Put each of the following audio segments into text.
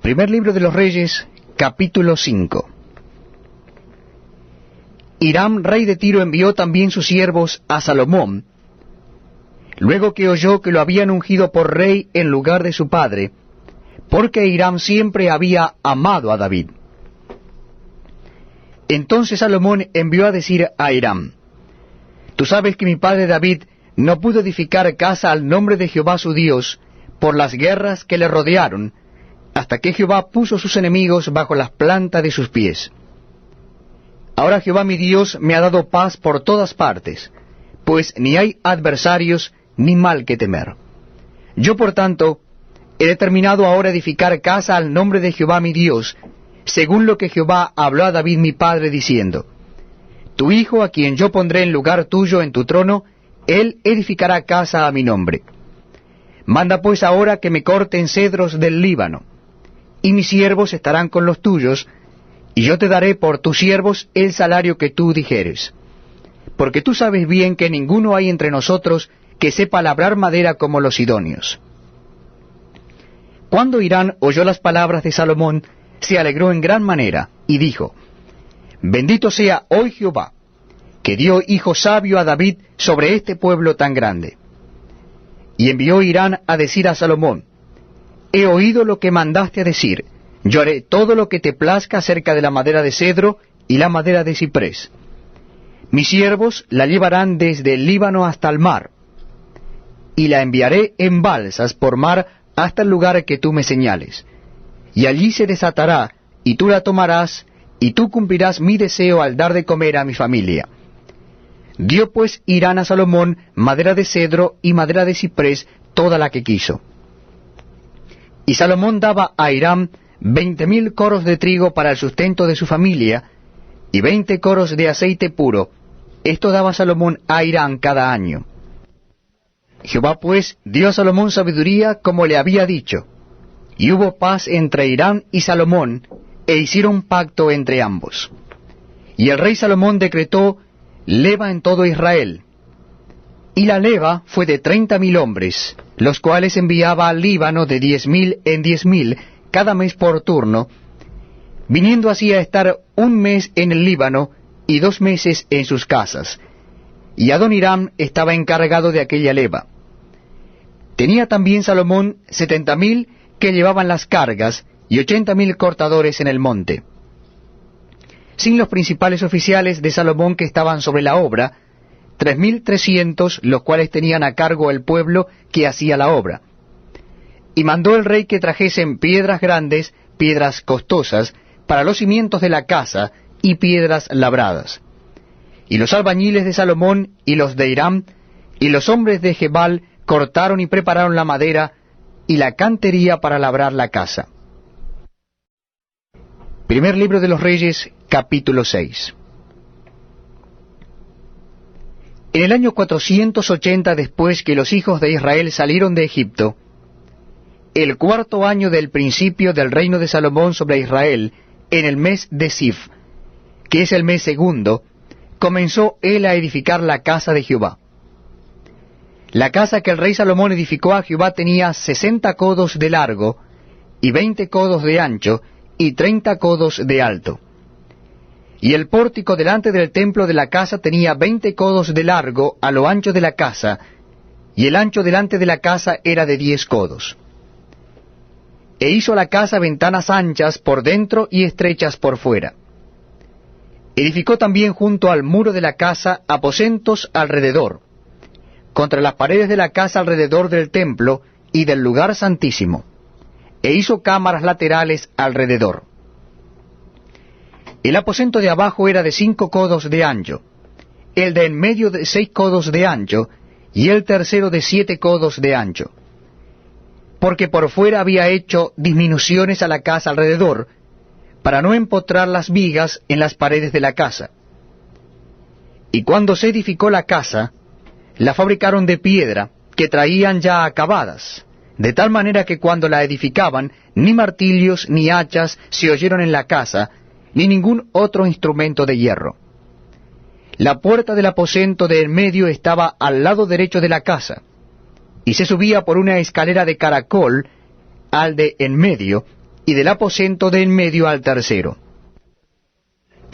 Primer libro de los Reyes, capítulo 5. Hiram, rey de Tiro, envió también sus siervos a Salomón, luego que oyó que lo habían ungido por rey en lugar de su padre, porque Hiram siempre había amado a David. Entonces Salomón envió a decir a Hiram: Tú sabes que mi padre David no pudo edificar casa al nombre de Jehová su Dios por las guerras que le rodearon, hasta que Jehová puso sus enemigos bajo las plantas de sus pies. Ahora Jehová mi Dios me ha dado paz por todas partes, pues ni hay adversarios ni mal que temer. Yo por tanto he determinado ahora edificar casa al nombre de Jehová mi Dios, según lo que Jehová habló a David mi padre, diciendo: Tu hijo, a quien yo pondré en lugar tuyo en tu trono, él edificará casa a mi nombre. Manda pues ahora que me corten cedros del Líbano, y mis siervos estarán con los tuyos, y yo te daré por tus siervos el salario que tú dijeres. Porque tú sabes bien que ninguno hay entre nosotros que sepa labrar madera como los sidonios. Cuando Hiram oyó las palabras de Salomón, se alegró en gran manera, y dijo: Bendito sea hoy Jehová, que dio hijo sabio a David sobre este pueblo tan grande. Y envió Hiram a decir a Salomón: He oído lo que mandaste a decir. Yo haré todo lo que te plazca acerca de la madera de cedro y la madera de ciprés. Mis siervos la llevarán desde el Líbano hasta el mar, y la enviaré en balsas por mar hasta el lugar que tú me señales. Y allí se desatará, y tú la tomarás, y tú cumplirás mi deseo al dar de comer a mi familia. Dio pues Hiram a Salomón madera de cedro y madera de ciprés, toda la que quiso. Y Salomón daba a Hiram 20,000 coros de trigo para el sustento de su familia, y 20 coros de aceite puro. Esto daba Salomón a Hiram cada año. Jehová pues dio a Salomón sabiduría como le había dicho, y hubo paz entre Hiram y Salomón, e hicieron pacto entre ambos. Y el rey Salomón decretó leva en todo Israel, y la leva fue de 30,000 hombres, los cuales enviaba al Líbano de 10,000 en 10,000, cada mes por turno, viniendo así a estar un mes en el Líbano y 2 meses en sus casas. Y Adoniram estaba encargado de aquella leva. Tenía también Salomón 70,000 que llevaban las cargas, y 80,000 cortadores en el monte. Sin los principales oficiales de Salomón que estaban sobre la obra, 3,300, los cuales tenían a cargo el pueblo que hacía la obra. Y mandó el rey que trajesen piedras grandes, piedras costosas, para los cimientos de la casa, y piedras labradas. Y los albañiles de Salomón, y los de Hiram, y los hombres de Gebal, cortaron y prepararon la madera, y la cantería para labrar la casa. Primer libro de los Reyes, capítulo 6. En el año 480 después que los hijos de Israel salieron de Egipto, el 4º año del principio del reino de Salomón sobre Israel, en el mes de Sif, que es el mes segundo, comenzó él a edificar la casa de Jehová. La casa que el rey Salomón edificó a Jehová tenía 60 codos de largo, y 20 codos de ancho, y 30 codos de alto. Y el pórtico delante del templo de la casa tenía 20 codos de largo a lo ancho de la casa, y el ancho delante de la casa era de 10 codos. E hizo la casa ventanas anchas por dentro y estrechas por fuera. Edificó también junto al muro de la casa aposentos alrededor, contra las paredes de la casa alrededor del templo y del lugar santísimo, e hizo cámaras laterales alrededor. El aposento de abajo era de 5 codos de ancho, el de en medio de 6 codos de ancho, y el tercero de 7 codos de ancho. Porque por fuera había hecho disminuciones a la casa alrededor, para no empotrar las vigas en las paredes de la casa. Y cuando se edificó la casa, la fabricaron de piedra, que traían ya acabadas, de tal manera que cuando la edificaban, ni martillos ni hachas se oyeron en la casa, ni ningún otro instrumento de hierro. La puerta del aposento de en medio estaba al lado derecho de la casa, y se subía por una escalera de caracol al de en medio, y del aposento de en medio al tercero.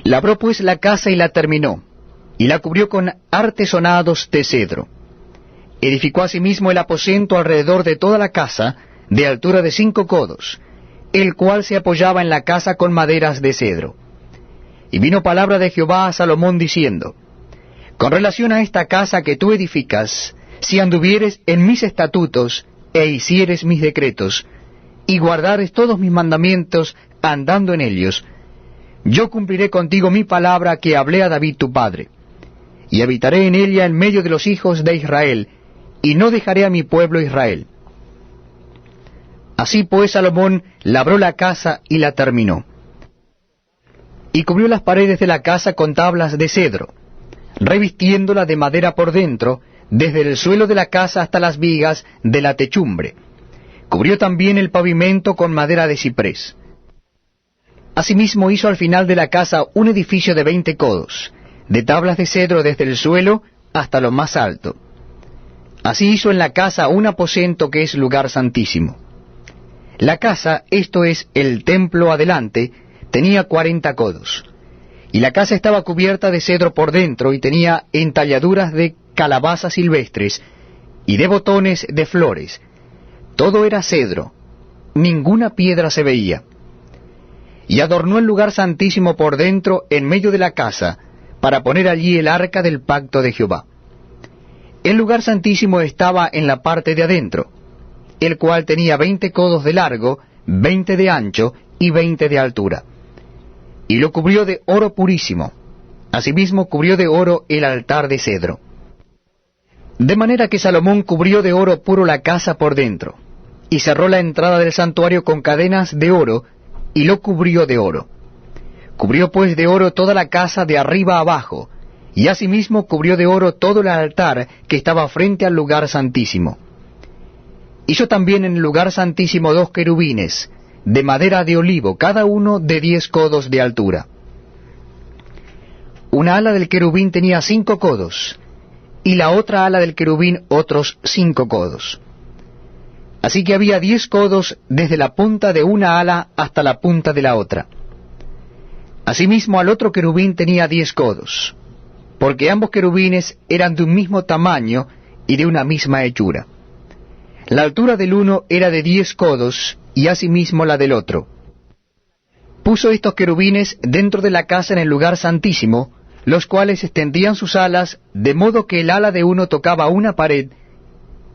Labró pues la casa y la terminó, y la cubrió con artesonados de cedro. Edificó asimismo el aposento alrededor de toda la casa, de altura de 5 codos, el cual se apoyaba en la casa con maderas de cedro. Y vino palabra de Jehová a Salomón diciendo, con relación a esta casa que tú edificas, si anduvieres en mis estatutos, e hicieres mis decretos, y guardares todos mis mandamientos, andando en ellos, yo cumpliré contigo mi palabra que hablé a David tu padre, y habitaré en ella en medio de los hijos de Israel, y no dejaré a mi pueblo Israel. Así pues Salomón labró la casa y la terminó. Y cubrió las paredes de la casa con tablas de cedro, revistiéndola de madera por dentro, desde el suelo de la casa hasta las vigas de la techumbre. Cubrió también el pavimento con madera de ciprés. Asimismo hizo al final de la casa un edificio de 20 codos, de tablas de cedro desde el suelo hasta lo más alto. Así hizo en la casa un aposento que es lugar santísimo. La casa, esto es, el templo adelante, tenía 40 codos. Y la casa estaba cubierta de cedro por dentro y tenía entalladuras de calabazas silvestres y de botones de flores. Todo era cedro, ninguna piedra se veía. Y adornó el lugar santísimo por dentro en medio de la casa, para poner allí el arca del pacto de Jehová. El lugar santísimo estaba en la parte de adentro, el cual tenía 20 codos de largo, 20 de ancho y 20 de altura. Y lo cubrió de oro purísimo. Asimismo cubrió de oro el altar de cedro. De manera que Salomón cubrió de oro puro la casa por dentro, y cerró la entrada del santuario con cadenas de oro, y lo cubrió de oro. Cubrió pues de oro toda la casa de arriba a abajo, y asimismo cubrió de oro todo el altar que estaba frente al lugar santísimo. Hizo también en el lugar santísimo 2 querubines, de madera de olivo, cada uno de 10 codos de altura. Una ala del querubín tenía 5 codos, y la otra ala del querubín otros 5 codos. Así que había 10 codos desde la punta de una ala hasta la punta de la otra. Asimismo al otro querubín tenía 10 codos, porque ambos querubines eran de un mismo tamaño y de una misma hechura. La altura del uno era de 10 codos, y asimismo la del otro. Puso estos querubines dentro de la casa en el lugar santísimo, los cuales extendían sus alas, de modo que el ala de uno tocaba una pared,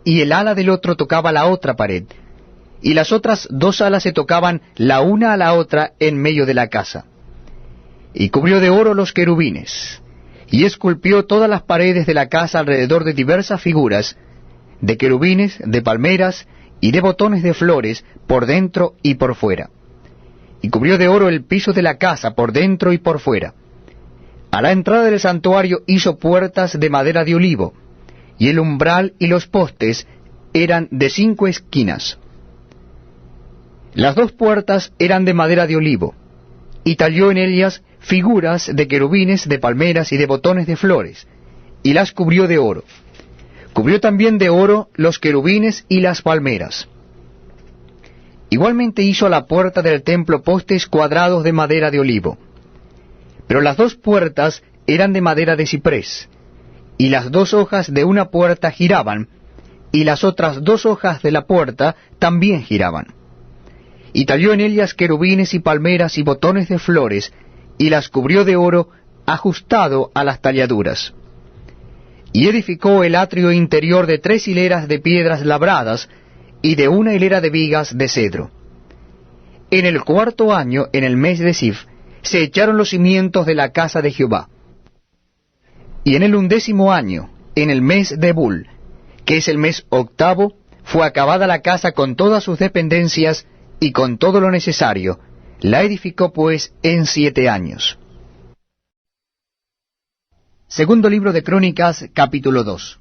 y el ala del otro tocaba la otra pared, y las otras 2 alas se tocaban la una a la otra en medio de la casa. Y cubrió de oro los querubines, y esculpió todas las paredes de la casa alrededor de diversas figuras, de querubines, de palmeras, y de botones de flores, por dentro y por fuera. Y cubrió de oro el piso de la casa, por dentro y por fuera. A la entrada del santuario hizo puertas de madera de olivo, y el umbral y los postes eran de 5 esquinas. Las 2 puertas eran de madera de olivo, y talló en ellas figuras de querubines, de palmeras y de botones de flores, y las cubrió de oro. Cubrió también de oro los querubines y las palmeras. Igualmente hizo a la puerta del templo postes cuadrados de madera de olivo. Pero las 2 puertas eran de madera de ciprés, y las 2 hojas de una puerta giraban, y las otras 2 hojas de la puerta también giraban. Y talló en ellas querubines y palmeras y botones de flores, y las cubrió de oro ajustado a las talladuras. Y edificó el atrio interior de 3 hileras de piedras labradas, y de 1 hilera de vigas de cedro. En el 4º año, en el mes de Sif, se echaron los cimientos de la casa de Jehová. Y en el 11º año, en el mes de Bul, que es el mes 8º, fue acabada la casa con todas sus dependencias y con todo lo necesario. La edificó pues en 7 años. Segundo libro de Crónicas, capítulo 2.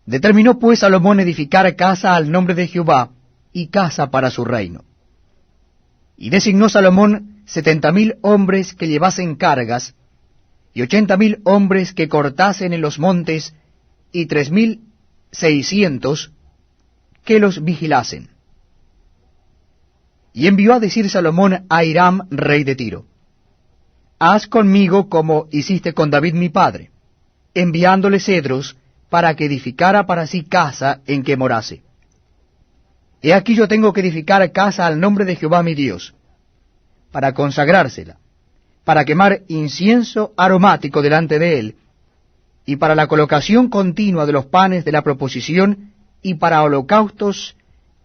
Determinó pues Salomón edificar casa al nombre de Jehová, y casa para su reino. Y designó Salomón 70,000 hombres que llevasen cargas, y 80,000 hombres que cortasen en los montes, y 3,600 que los vigilasen. Y envió a decir Salomón a Hiram, rey de Tiro: haz conmigo como hiciste con David mi padre, enviándole cedros para que edificara para sí casa en que morase. He aquí yo tengo que edificar casa al nombre de Jehová mi Dios, para consagrársela, para quemar incienso aromático delante de él, y para la colocación continua de los panes de la proposición, y para holocaustos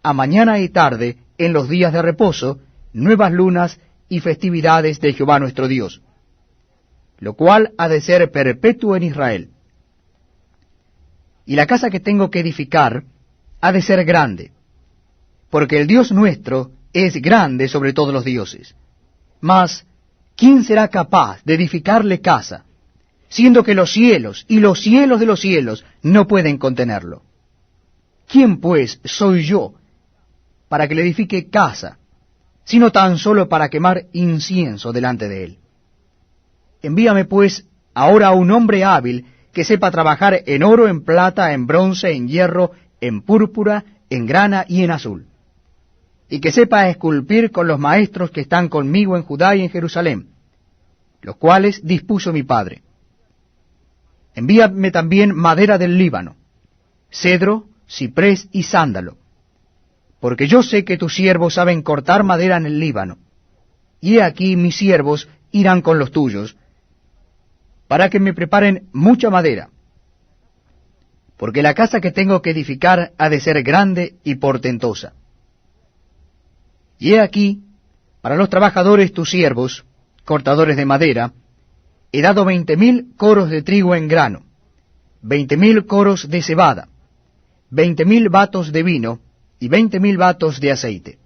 a mañana y tarde en los días de reposo, nuevas lunas y festividades de Jehová nuestro Dios, lo cual ha de ser perpetuo en Israel. Y la casa que tengo que edificar ha de ser grande, porque el Dios nuestro es grande sobre todos los dioses. Mas, ¿quién será capaz de edificarle casa, siendo que los cielos y los cielos de los cielos no pueden contenerlo? ¿Quién pues soy yo para que le edifique casa, sino tan solo para quemar incienso delante de él? Envíame pues ahora a un hombre hábil que sepa trabajar en oro, en plata, en bronce, en hierro, en púrpura, en grana y en azul, y que sepa esculpir con los maestros que están conmigo en Judá y en Jerusalén, los cuales dispuso mi padre. Envíame también madera del Líbano, cedro, ciprés y sándalo, porque yo sé que tus siervos saben cortar madera en el Líbano, y he aquí mis siervos irán con los tuyos, para que me preparen mucha madera, porque la casa que tengo que edificar ha de ser grande y portentosa. Y he aquí, para los trabajadores tus siervos, cortadores de madera, he dado 20,000 coros de trigo en grano, 20,000 coros de cebada, 20,000 batos de vino, y 20,000 batos de aceite.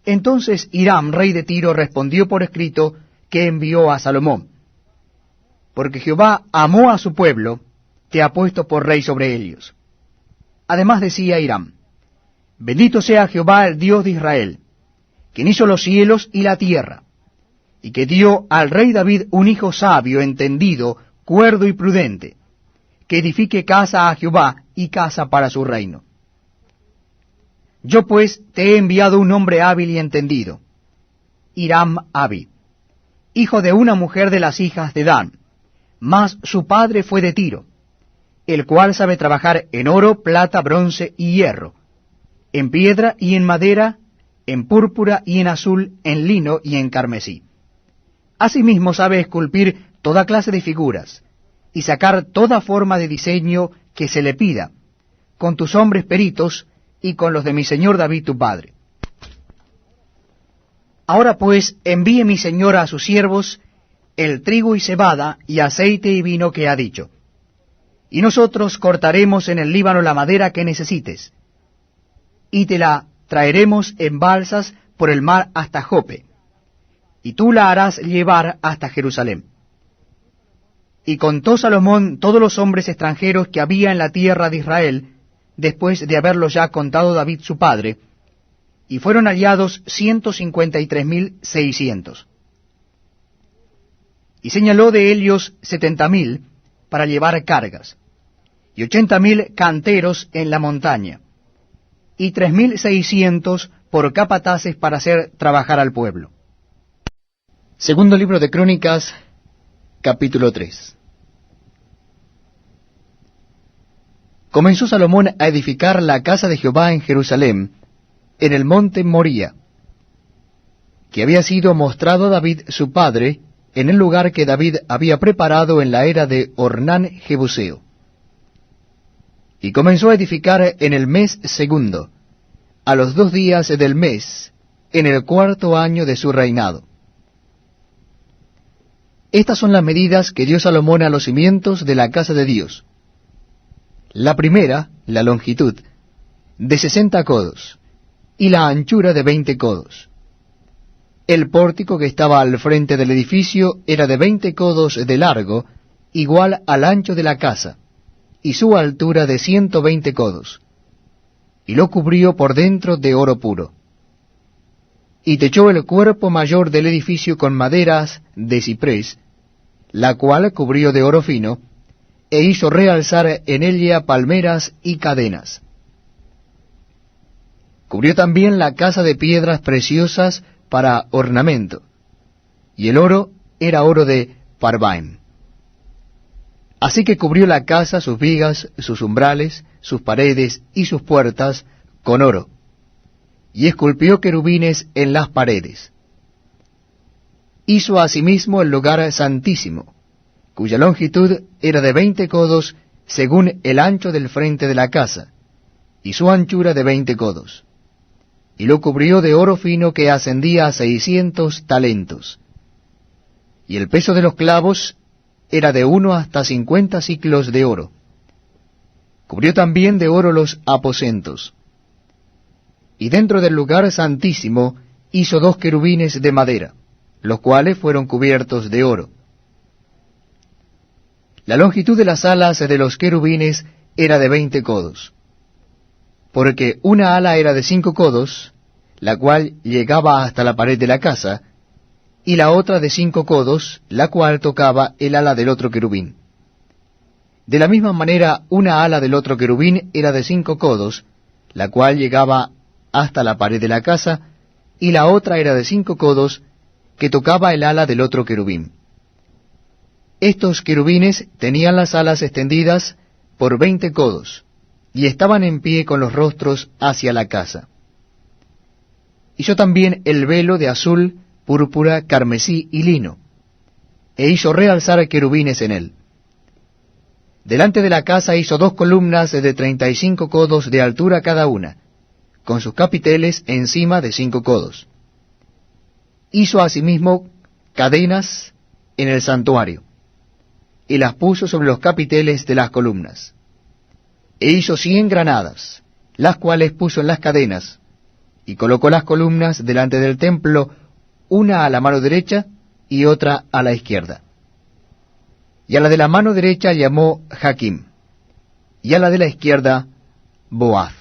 Entonces Hiram, rey de Tiro, respondió por escrito que envió a Salomón: porque Jehová amó a su pueblo, te ha puesto por rey sobre ellos. Además decía Hiram: bendito sea Jehová el Dios de Israel, quien hizo los cielos y la tierra, y que dio al rey David un hijo sabio, entendido, cuerdo y prudente, que edifique casa a Jehová y casa para su reino. Yo pues te he enviado un hombre hábil y entendido, Hiram Abi, hijo de una mujer de las hijas de Dan, mas su padre fue de Tiro, el cual sabe trabajar en oro, plata, bronce y hierro, en piedra y en madera, en púrpura y en azul, en lino y en carmesí. Asimismo sabe esculpir toda clase de figuras, y sacar toda forma de diseño que se le pida, con tus hombres peritos, y con los de mi señor David tu padre. Ahora pues envíe mi señor a sus siervos el trigo y cebada, y aceite y vino que ha dicho, y nosotros cortaremos en el Líbano la madera que necesites, y te la traeremos en balsas por el mar hasta Jope, y tú la harás llevar hasta Jerusalén. Y contó Salomón todos los hombres extranjeros que había en la tierra de Israel, después de haberlos ya contado David su padre, y fueron hallados 153,600. Y señaló de ellos 70,000 para llevar cargas, y 80,000 canteros en la montaña, y 3,600 por capataces para hacer trabajar al pueblo. Segundo libro de Crónicas, capítulo 3. Comenzó Salomón a edificar la casa de Jehová en Jerusalén, en el monte Moría, que había sido mostrado a David su padre, en el lugar que David había preparado en la era de Ornán Jebuseo. Y comenzó a edificar en el mes segundo, a los 2 días del mes, en el 4º año de su reinado. Estas son las medidas que dio Salomón a los cimientos de la casa de Dios. La primera, la longitud, de 60 codos, y la anchura de 20 codos. El pórtico que estaba al frente del edificio era de 20 codos de largo, igual al ancho de la casa, y su altura de 120 codos, y lo cubrió por dentro de oro puro. Y techó el cuerpo mayor del edificio con maderas de ciprés, la cual cubrió de oro fino, e hizo realzar en ella palmeras y cadenas. Cubrió también la casa de piedras preciosas para ornamento, y el oro era oro de Parvaim. Así que cubrió la casa, sus vigas, sus umbrales, sus paredes y sus puertas con oro, y esculpió querubines en las paredes. Hizo asimismo el lugar santísimo, cuya longitud era de 20 codos según el ancho del frente de la casa, y su anchura de 20 codos. Y lo cubrió de oro fino que ascendía a 600 talentos. Y el peso de los clavos era de 1 hasta 50 siclos de oro. Cubrió también de oro los aposentos. Y dentro del lugar santísimo hizo 2 querubines de madera, los cuales fueron cubiertos de oro. La longitud de las alas de los querubines era de 20 codos, porque una ala era de 5 codos, la cual llegaba hasta la pared de la casa, y la otra de 5 codos, la cual tocaba el ala del otro querubín. De la misma manera, una ala del otro querubín era de 5 codos, la cual llegaba hasta la pared de la casa, y la otra era de 5 codos, que tocaba el ala del otro querubín. Estos querubines tenían las alas extendidas por 20 codos, y estaban en pie con los rostros hacia la casa. Hizo también el velo de azul, púrpura, carmesí y lino, e hizo realzar querubines en él. Delante de la casa hizo 2 columnas de 35 codos de altura cada una, con sus capiteles encima de 5 codos. Hizo asimismo cadenas en el santuario, y las puso sobre los capiteles de las columnas. E hizo 100 granadas, las cuales puso en las cadenas, y colocó las columnas delante del templo, una a la mano derecha y otra a la izquierda. Y a la de la mano derecha llamó Jaquim, y a la de la izquierda Boaz.